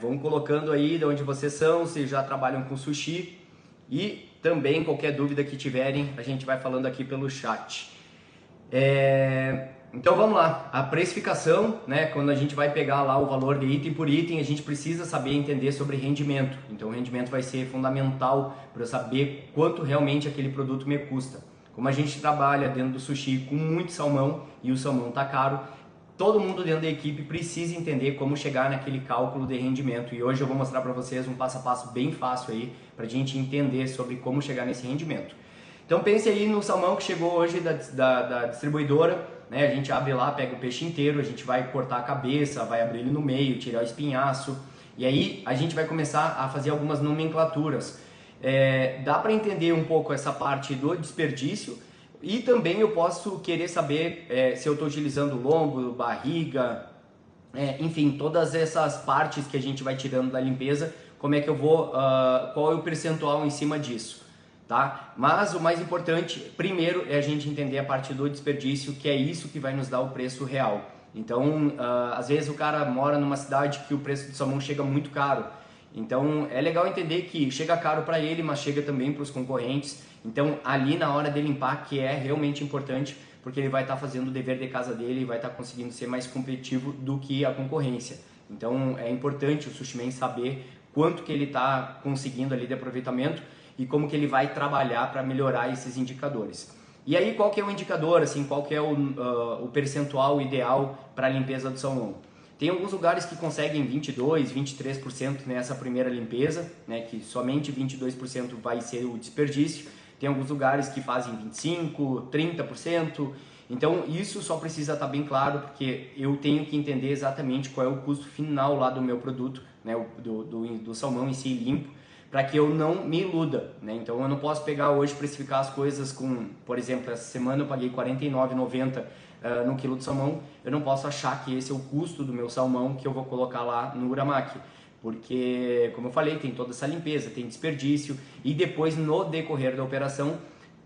Vão colocando aí de onde vocês são, se já trabalham com sushi, e também qualquer dúvida que tiverem, a gente vai falando aqui pelo chat. Então vamos lá, a precificação, né, quando a gente vai pegar lá o valor de item por item, a gente precisa saber entender sobre rendimento. Então o rendimento vai ser fundamental para eu saber quanto realmente aquele produto me custa. Como a gente trabalha dentro do sushi com muito salmão e o salmão está caro, todo mundo dentro da equipe precisa entender como chegar naquele cálculo de rendimento. E hoje eu vou mostrar para vocês um passo a passo bem fácil aí para a gente entender sobre como chegar nesse rendimento. Então pense aí no salmão que chegou hoje da distribuidora, né? A gente abre lá, pega o peixe inteiro, a gente vai cortar a cabeça, vai abrir ele no meio, tirar o espinhaço, e aí a gente vai começar a fazer algumas nomenclaturas. Dá para entender um pouco essa parte do desperdício, e também eu posso querer saber se eu estou utilizando lombo, barriga, enfim, todas essas partes que a gente vai tirando da limpeza, como é que eu vou, qual é o percentual em cima disso. Tá? Mas o mais importante, primeiro, é a gente entender a parte do desperdício, que é isso que vai nos dar o preço real. Então, às vezes o cara mora numa cidade que o preço do salmão chega muito caro. Então, é legal entender que chega caro para ele, mas chega também para os concorrentes. Então, ali na hora de limpar, que é realmente importante, porque ele vai estar fazendo o dever de casa dele e vai estar conseguindo ser mais competitivo do que a concorrência. Então, é importante o Sushi Man saber quanto que ele está conseguindo ali de aproveitamento e como que ele vai trabalhar para melhorar esses indicadores. E aí qual que é o indicador, assim, qual que é o percentual ideal para a limpeza do salmão? Tem alguns lugares que conseguem 22%, 23% nessa primeira limpeza, né, que somente 22% vai ser o desperdício. Tem alguns lugares que fazem 25%, 30%. Então isso só precisa estar bem claro, porque eu tenho que entender exatamente qual é o custo final lá do meu produto, né, do salmão em si limpo, para que eu não me iluda, né? Então eu não posso pegar hoje e precificar as coisas com, por exemplo, essa semana eu paguei R$ 49,90 no quilo de salmão, eu não posso achar que esse é o custo do meu salmão que eu vou colocar lá no Uramaki, porque, como eu falei, tem toda essa limpeza, tem desperdício, e depois no decorrer da operação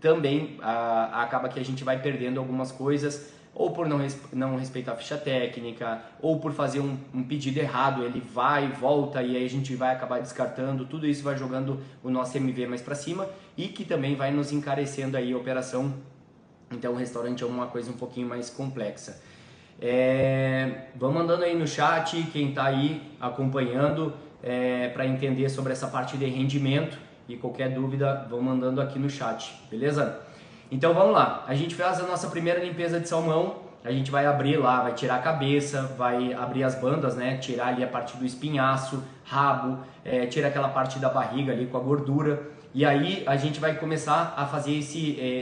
também acaba que a gente vai perdendo algumas coisas, ou por não respeitar a ficha técnica, ou por fazer um pedido errado, ele vai e volta, e aí a gente vai acabar descartando, tudo isso vai jogando o nosso MV mais para cima, e que também vai nos encarecendo aí a operação. Então o restaurante é uma coisa um pouquinho mais complexa. Vamos mandando aí no chat, quem está aí acompanhando, para entender sobre essa parte de rendimento, e qualquer dúvida, vão mandando aqui no chat, beleza? Então vamos lá, a gente faz a nossa primeira limpeza de salmão, a gente vai abrir lá, vai tirar a cabeça, vai abrir as bandas, né? Tirar ali a parte do espinhaço, rabo, tira aquela parte da barriga ali com a gordura, e aí a gente vai começar a fazer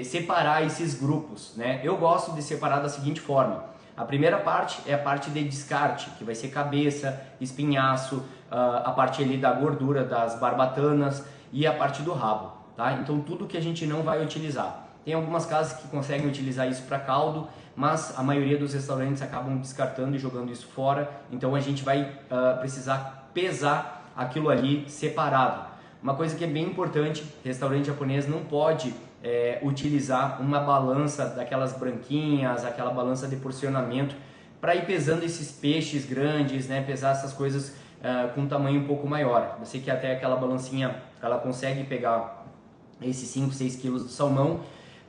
separar esses grupos, né? Eu gosto de separar da seguinte forma: a primeira parte é a parte de descarte, que vai ser cabeça, espinhaço, a parte ali da gordura das barbatanas e a parte do rabo, tá? Então tudo que a gente não vai utilizar. Tem algumas casas que conseguem utilizar isso para caldo, mas a maioria dos restaurantes acabam descartando e jogando isso fora. Então a gente vai precisar pesar aquilo ali separado. Uma coisa que é bem importante, restaurante japonês não pode utilizar uma balança daquelas branquinhas, aquela balança de porcionamento, para ir pesando esses peixes grandes, né? Pesar essas coisas com um tamanho um pouco maior. Eu sei que até aquela balancinha ela consegue pegar esses 5, 6 quilos do salmão,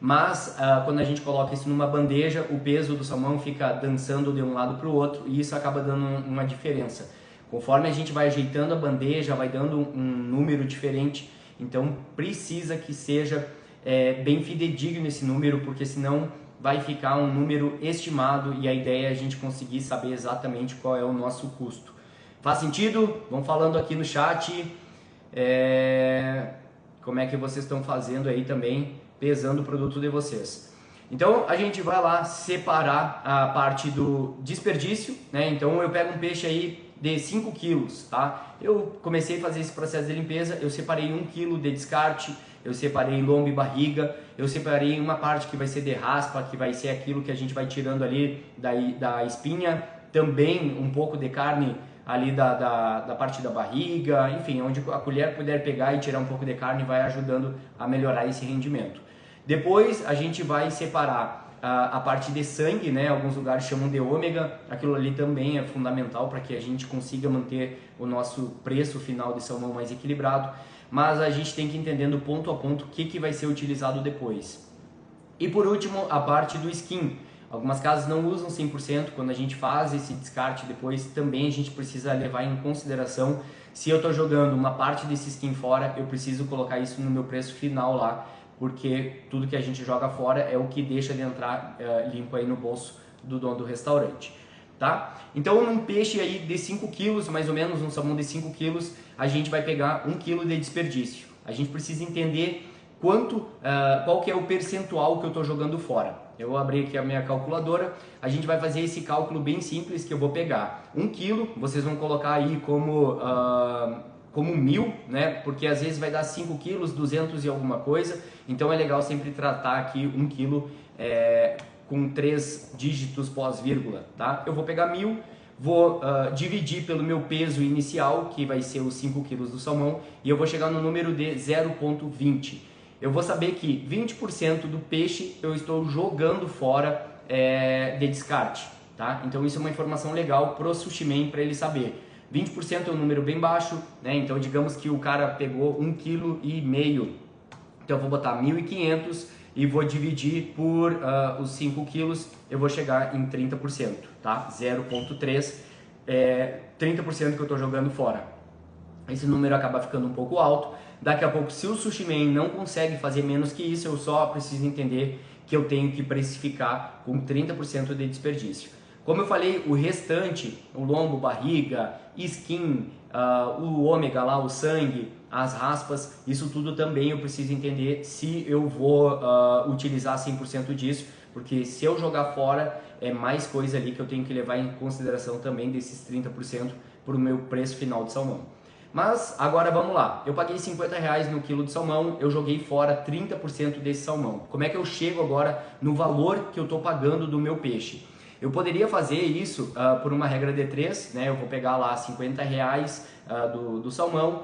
mas quando a gente coloca isso numa bandeja, o peso do salmão fica dançando de um lado para o outro, e isso acaba dando uma diferença. Conforme a gente vai ajeitando a bandeja, vai dando um número diferente, então precisa que seja bem fidedigno esse número, porque senão vai ficar um número estimado, e a ideia é a gente conseguir saber exatamente qual é o nosso custo. Faz sentido? Vão falando aqui no chat como é que vocês estão fazendo aí também, pesando o produto de vocês. Então a gente vai lá separar a parte do desperdício, né? Então eu pego um peixe aí de 5 quilos, tá? Eu comecei a fazer esse processo de limpeza, eu separei 1 quilo de descarte, eu separei lombo e barriga, eu separei uma parte que vai ser de raspa, que vai ser aquilo que a gente vai tirando ali da espinha, também um pouco de carne ali da parte da barriga, enfim, onde a colher puder pegar e tirar um pouco de carne, vai ajudando a melhorar esse rendimento. Depois a gente vai separar a parte de sangue, né? Alguns lugares chamam de ômega, aquilo ali também é fundamental para que a gente consiga manter o nosso preço final de salmão mais equilibrado, mas a gente tem que entender do ponto a ponto o que vai ser utilizado depois. E por último, a parte do skin. Algumas casas não usam 100%, quando a gente faz esse descarte depois, também a gente precisa levar em consideração, se eu estou jogando uma parte desse skin fora, eu preciso colocar isso no meu preço final lá, porque tudo que a gente joga fora é o que deixa de entrar limpo aí no bolso do dono do restaurante, tá? Então, num peixe aí de 5 quilos, mais ou menos, um salmão de 5 quilos, a gente vai pegar 1 quilo de desperdício. A gente precisa entender qual que é o percentual que eu estou jogando fora. Eu vou abrir aqui a minha calculadora, a gente vai fazer esse cálculo bem simples que eu vou pegar 1 quilo, vocês vão colocar aí como 1000, né? Porque às vezes vai dar 5 quilos, 200 e alguma coisa, então é legal sempre tratar aqui 1 quilo com 3 dígitos pós-vírgula, tá? Eu vou pegar 1000, vou dividir pelo meu peso inicial, que vai ser os 5 quilos do salmão, e eu vou chegar no número de 0,20. Eu vou saber que 20% do peixe eu estou jogando fora de descarte, tá? Então isso é uma informação legal pro sushi man para ele saber. 20% é um número bem baixo, né? Então digamos que o cara pegou 1,5 kg, então eu vou botar 1.500 e vou dividir por os 5 quilos, eu vou chegar em 30%, tá? 0,3, 30% que eu estou jogando fora. Esse número acaba ficando um pouco alto. Daqui a pouco, se o sushi man não consegue fazer menos que isso, eu só preciso entender que eu tenho que precificar com 30% de desperdício. Como eu falei, o restante, o lombo, barriga, skin, o ômega lá, o sangue, as raspas, isso tudo também eu preciso entender se eu vou utilizar 100% disso, porque se eu jogar fora, é mais coisa ali que eu tenho que levar em consideração também desses 30% para o meu preço final de salmão. Mas agora vamos lá, eu paguei R$50 no quilo de salmão, eu joguei fora 30% desse salmão. Como é que eu chego agora no valor que eu estou pagando do meu peixe? Eu poderia fazer isso por uma regra de 3, né? Eu vou pegar lá R$50 do salmão,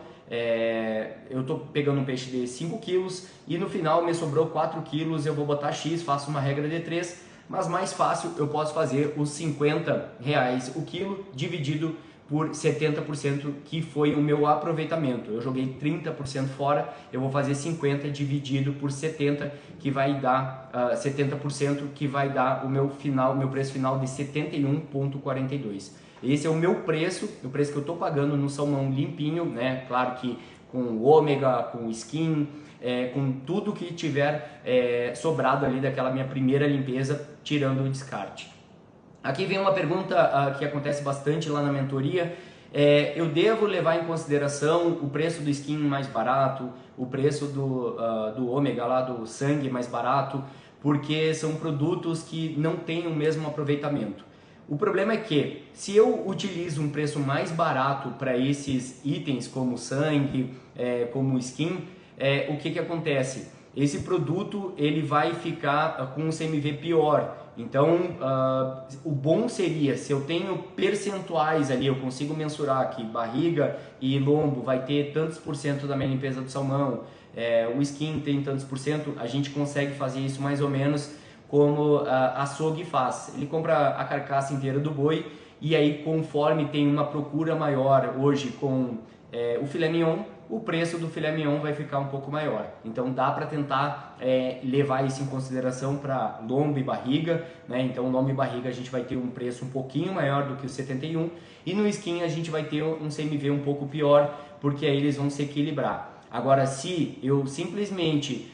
eu estou pegando um peixe de 5 quilos e no final me sobrou 4 quilos, eu vou botar X, faço uma regra de 3, mas mais fácil eu posso fazer os R$50 o quilo dividido por 70%, que foi o meu aproveitamento. Eu joguei 30% fora, eu vou fazer 50 dividido por 70, que vai dar 70%, que vai dar o meu preço final de 71,42. Esse é o meu preço, o preço que eu estou pagando no salmão limpinho, né? Claro que com ômega, com skin, com tudo que tiver sobrado ali daquela minha primeira limpeza, tirando o descarte. Aqui vem uma pergunta que acontece bastante lá na mentoria. Eu devo levar em consideração o preço do skin mais barato, o preço do ômega lá, do sangue mais barato, porque são produtos que não têm o mesmo aproveitamento. O problema é que se eu utilizo um preço mais barato para esses itens como sangue, como skin, o que acontece? Esse produto ele vai ficar com um CMV pior. Então, o bom seria, se eu tenho percentuais ali, eu consigo mensurar que barriga e lombo vai ter tantos por cento da minha limpeza do salmão, o skin tem tantos por cento, a gente consegue fazer isso mais ou menos como a açougue faz. Ele compra a carcaça inteira do boi e aí conforme tem uma procura maior hoje com o filé mignon, o preço do filé mignon vai ficar um pouco maior. Então dá para tentar levar isso em consideração para lombo e barriga, né? Então lombo e barriga a gente vai ter um preço um pouquinho maior do que o 71 e no skin a gente vai ter um CMV um pouco pior, porque aí eles vão se equilibrar. Agora, se eu simplesmente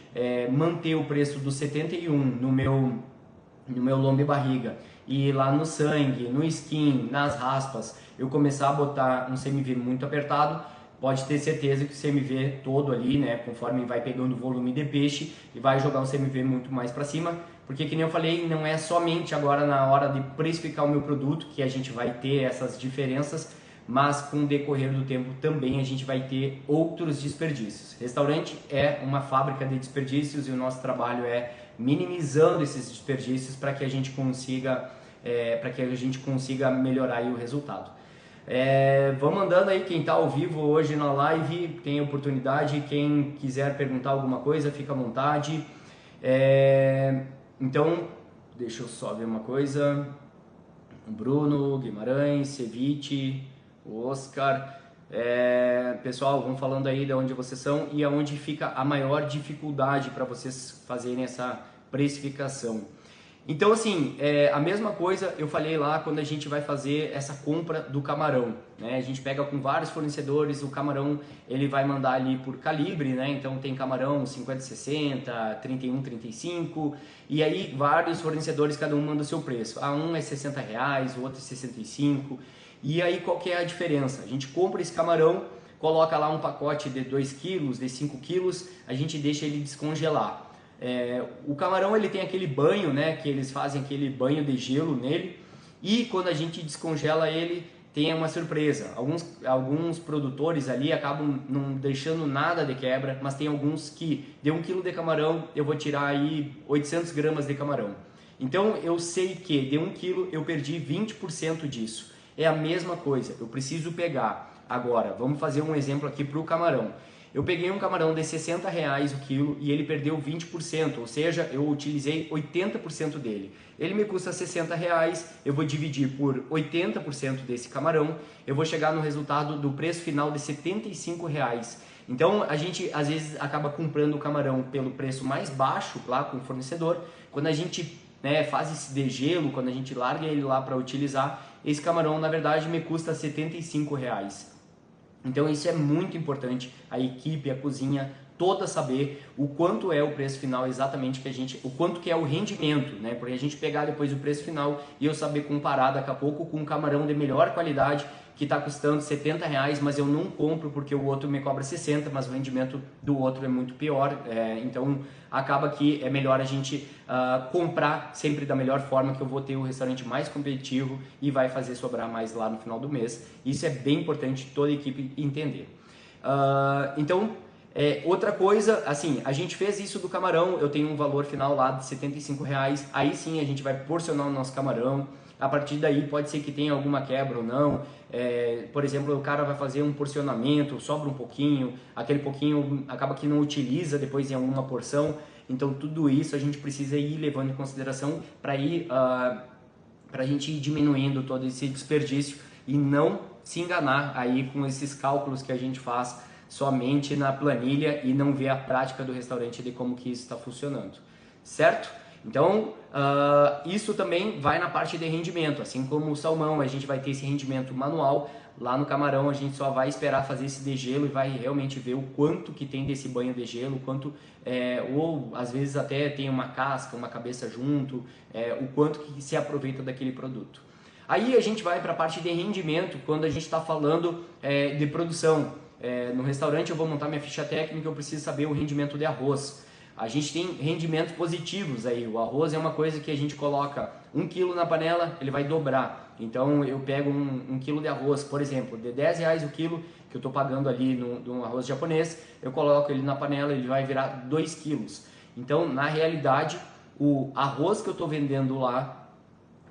manter o preço do 71 no meu lombo e barriga e lá no sangue, no skin, nas raspas, eu começar a botar um CMV muito apertado, pode ter certeza que o CMV todo ali, né, conforme vai pegando o volume de peixe, e vai jogar um CMV muito mais para cima, porque que nem eu falei, não é somente agora na hora de precificar o meu produto que a gente vai ter essas diferenças, mas com o decorrer do tempo também a gente vai ter outros desperdícios. Restaurante é uma fábrica de desperdícios e o nosso trabalho é minimizando esses desperdícios para que a gente consiga melhorar aí o resultado. Vamos mandando aí, quem está ao vivo hoje na live tem oportunidade, quem quiser perguntar alguma coisa fica à vontade. Então deixa eu só ver uma coisa. O Bruno, Guimarães, Ceviche, o Oscar. Pessoal, vão falando aí de onde vocês são e aonde fica a maior dificuldade para vocês fazerem essa precificação. Então, assim, a mesma coisa eu falei lá quando a gente vai fazer essa compra do camarão, né? A gente pega com vários fornecedores, o camarão ele vai mandar ali por calibre, né? Então tem camarão 50-60, 31-35 e aí vários fornecedores, cada um manda o seu preço. Um é R$60, o outro é 65. E aí qual que é a diferença? A gente compra esse camarão, coloca lá um pacote de 2 quilos, de 5 quilos, a gente deixa ele descongelar. O camarão ele tem aquele banho, né, que eles fazem aquele banho de gelo nele, e quando a gente descongela ele tem uma surpresa. Alguns produtores ali acabam não deixando nada de quebra, mas tem alguns que de 1 quilo de camarão eu vou tirar aí 800 gramas de camarão. Então eu sei que de 1 quilo eu perdi 20% disso. É a mesma coisa, eu preciso pegar. Agora, vamos fazer um exemplo aqui para o camarão. Eu peguei um camarão de R$60 o quilo e ele perdeu 20%, ou seja, eu utilizei 80% dele. Ele me custa R$60, eu vou dividir por 80% desse camarão, eu vou chegar no resultado do preço final de R$75. Então a gente às vezes acaba comprando o camarão pelo preço mais baixo lá com o fornecedor. Quando a gente faz esse degelo, quando a gente larga ele lá para utilizar, esse camarão na verdade me custa R$75. Então isso é muito importante, a equipe, a cozinha toda saber o quanto é o preço final exatamente o quanto que é o rendimento, né? Porque a gente pegar depois o preço final e eu saber comparar daqui a pouco com um camarão de melhor qualidade que está custando R$70, mas eu não compro porque o outro me cobra 60, mas o rendimento do outro é muito pior, então acaba que é melhor a gente comprar sempre da melhor forma, que eu vou ter o restaurante mais competitivo e vai fazer sobrar mais lá no final do mês. Isso é bem importante toda a equipe entender. Outra coisa, assim, a gente fez isso do camarão, eu tenho um valor final lá de R$75, aí sim a gente vai porcionar o nosso camarão. A partir daí pode ser que tenha alguma quebra ou não. Por exemplo, o cara vai fazer um porcionamento, sobra um pouquinho, aquele pouquinho acaba que não utiliza depois em alguma porção. Então tudo isso a gente precisa ir levando em consideração para a gente ir diminuindo todo esse desperdício e não se enganar aí com esses cálculos que a gente faz somente na planilha e não ver a prática do restaurante de como que isso está funcionando, certo? Então, isso também vai na parte de rendimento, assim como o salmão, a gente vai ter esse rendimento manual, lá no camarão a gente só vai esperar fazer esse degelo e vai realmente ver o quanto que tem desse banho de gelo, quanto, ou às vezes até tem uma casca, uma cabeça junto, o quanto que se aproveita daquele produto. Aí a gente vai para a parte de rendimento, quando a gente está falando de produção. No restaurante eu vou montar minha ficha técnica, eu preciso saber o rendimento de arroz. A gente tem rendimentos positivos aí, o arroz é uma coisa que a gente coloca 1 quilo na panela, ele vai dobrar. Então eu pego um quilo de arroz, por exemplo, de R$10 o quilo, que eu estou pagando ali no arroz japonês, eu coloco ele na panela, ele vai virar 2 quilos. Então na realidade, o arroz que eu estou vendendo lá,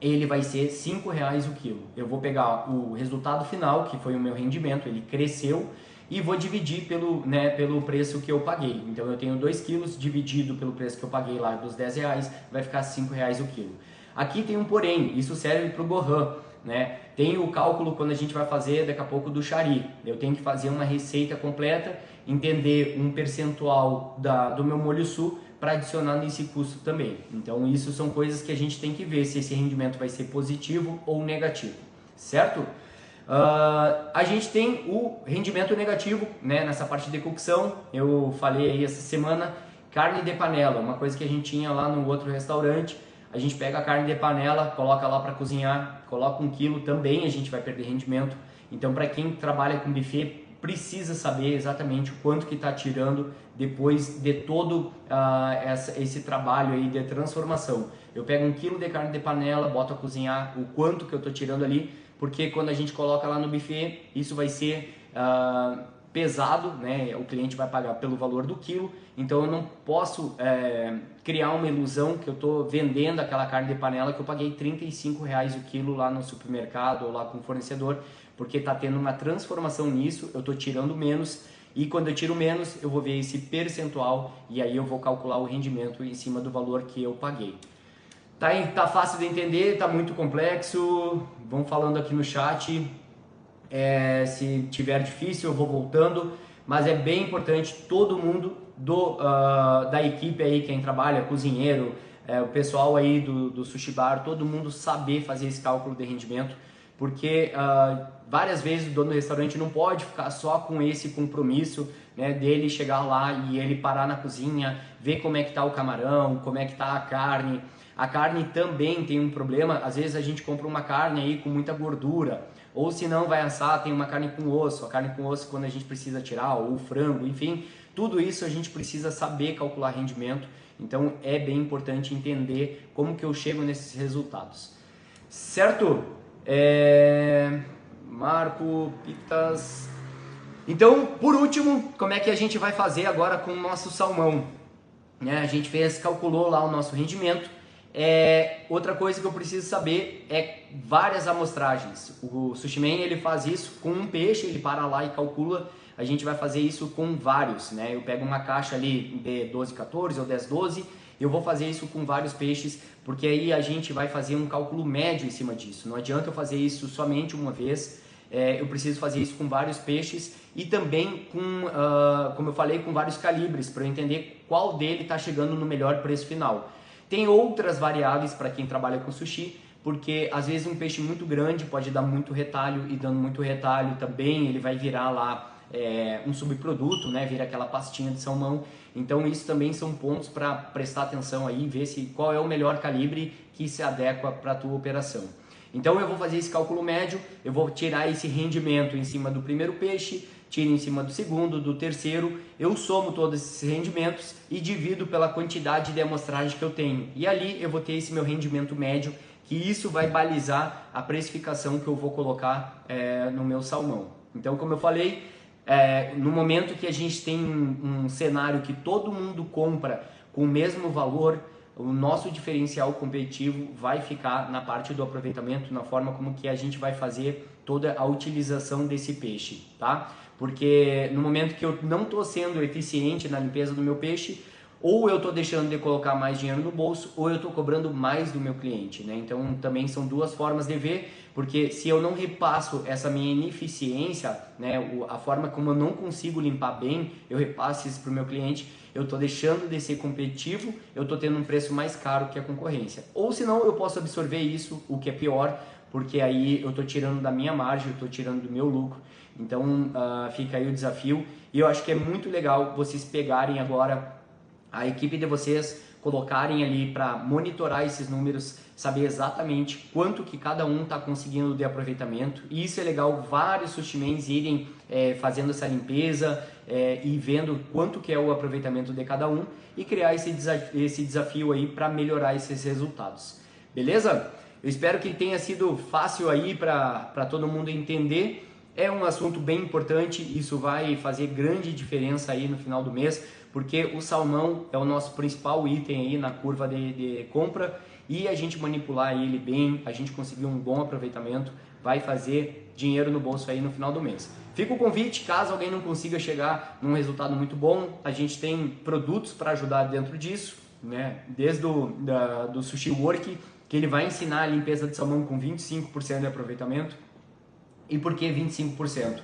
ele vai ser R$5 o quilo. Eu vou pegar o resultado final, que foi o meu rendimento, ele cresceu, e vou dividir pelo preço que eu paguei. Então eu tenho 2 quilos dividido pelo preço que eu paguei lá dos R$10, vai ficar R$5 o quilo. Aqui tem um porém, isso serve para o Gohan, né? Tem o cálculo quando a gente vai fazer daqui a pouco do Shari. Eu tenho que fazer uma receita completa, entender um percentual do meu molho sul para adicionar nesse custo também. Então isso são coisas que a gente tem que ver se esse rendimento vai ser positivo ou negativo, certo? A gente tem o rendimento negativo, né, nessa parte de cocção. Eu falei aí essa semana, carne de panela, uma coisa que a gente tinha lá no outro restaurante. A gente pega a carne de panela, coloca lá para cozinhar, coloca 1 quilo, também a gente vai perder rendimento. Então para quem trabalha com buffet, precisa saber exatamente o quanto que está tirando depois de todo esse trabalho aí de transformação. Eu pego 1 quilo de carne de panela, boto a cozinhar, o quanto que eu estou tirando ali, porque quando a gente coloca lá no buffet, isso vai ser pesado, né? O cliente vai pagar pelo valor do quilo, então eu não posso criar uma ilusão que eu estou vendendo aquela carne de panela que eu paguei R$35 o quilo lá no supermercado ou lá com o fornecedor, porque está tendo uma transformação nisso, eu estou tirando menos, e quando eu tiro menos, eu vou ver esse percentual e aí eu vou calcular o rendimento em cima do valor que eu paguei. Tá fácil de entender, tá muito complexo? Vão falando aqui no chat. Se tiver difícil eu vou voltando, mas é bem importante todo mundo da equipe aí, quem trabalha, cozinheiro, o pessoal aí do sushi bar, todo mundo saber fazer esse cálculo de rendimento, porque várias vezes o dono do restaurante não pode ficar só com esse compromisso, né, dele chegar lá e ele parar na cozinha, ver como é que tá o camarão, como é que tá a carne. A carne também tem um problema, às vezes a gente compra uma carne aí com muita gordura, ou se não vai assar, tem uma carne com osso, a carne com osso quando a gente precisa tirar, ou o frango, enfim, tudo isso a gente precisa saber calcular rendimento, então é bem importante entender como que eu chego nesses resultados. Certo? Marco, Pitas... Então, por último, como é que a gente vai fazer agora com o nosso salmão? A gente calculou lá o nosso rendimento. Outra coisa que eu preciso saber é várias amostragens. O Sushi Man, ele faz isso com um peixe, ele para lá e calcula. A gente vai fazer isso com vários, né? Eu pego uma caixa ali de 12, 14 ou 10, 12, eu vou fazer isso com vários peixes, porque aí a gente vai fazer um cálculo médio em cima disso. Não adianta eu fazer isso somente uma vez, eu preciso fazer isso com vários peixes e também com, como eu falei, com vários calibres, para eu entender qual dele está chegando no melhor preço final. Tem outras variáveis para quem trabalha com sushi, porque às vezes um peixe muito grande pode dar muito retalho, e dando muito retalho também ele vai virar lá um subproduto, né? Vira aquela pastinha de salmão. Então isso também são pontos para prestar atenção aí, ver qual é o melhor calibre que se adequa para a tua operação. Então eu vou fazer esse cálculo médio, eu vou tirar esse rendimento em cima do primeiro peixe, tiro em cima do segundo, do terceiro, eu somo todos esses rendimentos e divido pela quantidade de amostragem que eu tenho. E ali eu vou ter esse meu rendimento médio, que isso vai balizar a precificação que eu vou colocar no meu salmão. Então, como eu falei, no momento que a gente tem um cenário que todo mundo compra com o mesmo valor, o nosso diferencial competitivo vai ficar na parte do aproveitamento, na forma como que a gente vai fazer toda a utilização desse peixe, tá? Porque no momento que eu não estou sendo eficiente na limpeza do meu peixe, ou eu estou deixando de colocar mais dinheiro no bolso, ou eu estou cobrando mais do meu cliente, né? Então também são duas formas de ver, porque se eu não repasso essa minha ineficiência, né, a forma como eu não consigo limpar bem, eu repasso isso para o meu cliente, eu estou deixando de ser competitivo, eu estou tendo um preço mais caro que a concorrência. Ou senão eu posso absorver isso, o que é pior, porque aí eu estou tirando da minha margem, eu estou tirando do meu lucro. Então fica aí o desafio, e eu acho que é muito legal vocês pegarem agora a equipe de vocês, colocarem ali para monitorar esses números, saber exatamente quanto que cada um está conseguindo de aproveitamento. E isso é legal, vários sushimens irem fazendo essa limpeza e vendo quanto que é o aproveitamento de cada um e criar esse desafio aí para melhorar esses resultados. Beleza? Eu espero que tenha sido fácil aí para todo mundo entender. É um assunto bem importante, isso vai fazer grande diferença aí no final do mês, porque o salmão é o nosso principal item aí na curva de compra, e a gente manipular ele bem, a gente conseguir um bom aproveitamento, vai fazer dinheiro no bolso aí no final do mês. Fica o convite, caso alguém não consiga chegar num resultado muito bom, a gente tem produtos para ajudar dentro disso, né? Desde do Sushi Work, que ele vai ensinar a limpeza de salmão com 25% de aproveitamento. E por que 25%?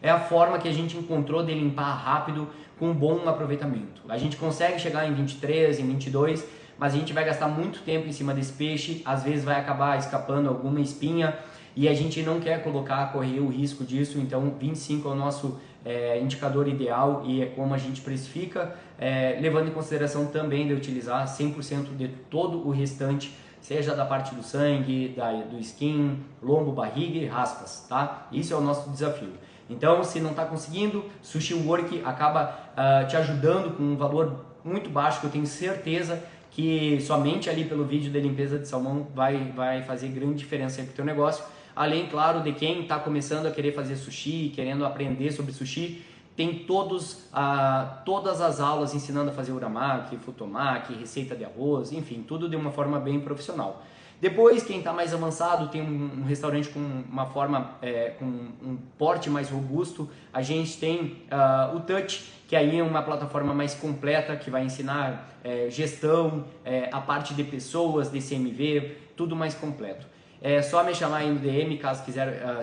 É a forma que a gente encontrou de limpar rápido com bom aproveitamento. A gente consegue chegar em 23, em 22, mas a gente vai gastar muito tempo em cima desse peixe, às vezes vai acabar escapando alguma espinha e a gente não quer correr o risco disso, então 25 é o nosso indicador ideal e é como a gente precifica, levando em consideração também de utilizar 100% de todo o restante, seja da parte do sangue, do skin, lombo, barriga e raspas, tá? Isso é o nosso desafio. Então, se não está conseguindo, Sushi Work acaba te ajudando com um valor muito baixo, que eu tenho certeza que somente ali pelo vídeo de limpeza de salmão vai fazer grande diferença aí para o teu negócio. Além, claro, de quem está começando a querer fazer sushi, querendo aprender sobre sushi, tem todas as aulas ensinando a fazer uramaki, futomaki, receita de arroz, enfim, tudo de uma forma bem profissional. Depois, quem está mais avançado, tem um restaurante com uma forma, com um porte mais robusto, a gente tem o Touch, que aí é uma plataforma mais completa, que vai ensinar gestão, a parte de pessoas, de CMV, tudo mais completo. É só me chamar aí no DM, caso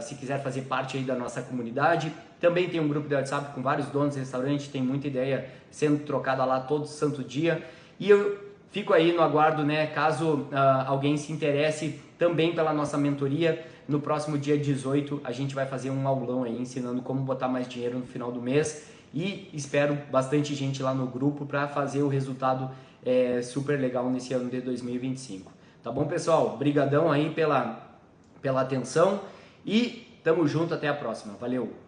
se quiser fazer parte aí da nossa comunidade. Também tem um grupo de WhatsApp com vários donos de restaurante, tem muita ideia sendo trocada lá todo santo dia. E eu fico aí no aguardo, né, caso alguém se interesse também pela nossa mentoria. No próximo dia 18 a gente vai fazer um aulão aí ensinando como botar mais dinheiro no final do mês. E espero bastante gente lá no grupo para fazer o resultado super legal nesse ano de 2025. Tá bom, pessoal? Brigadão aí pela atenção e tamo junto, até a próxima. Valeu!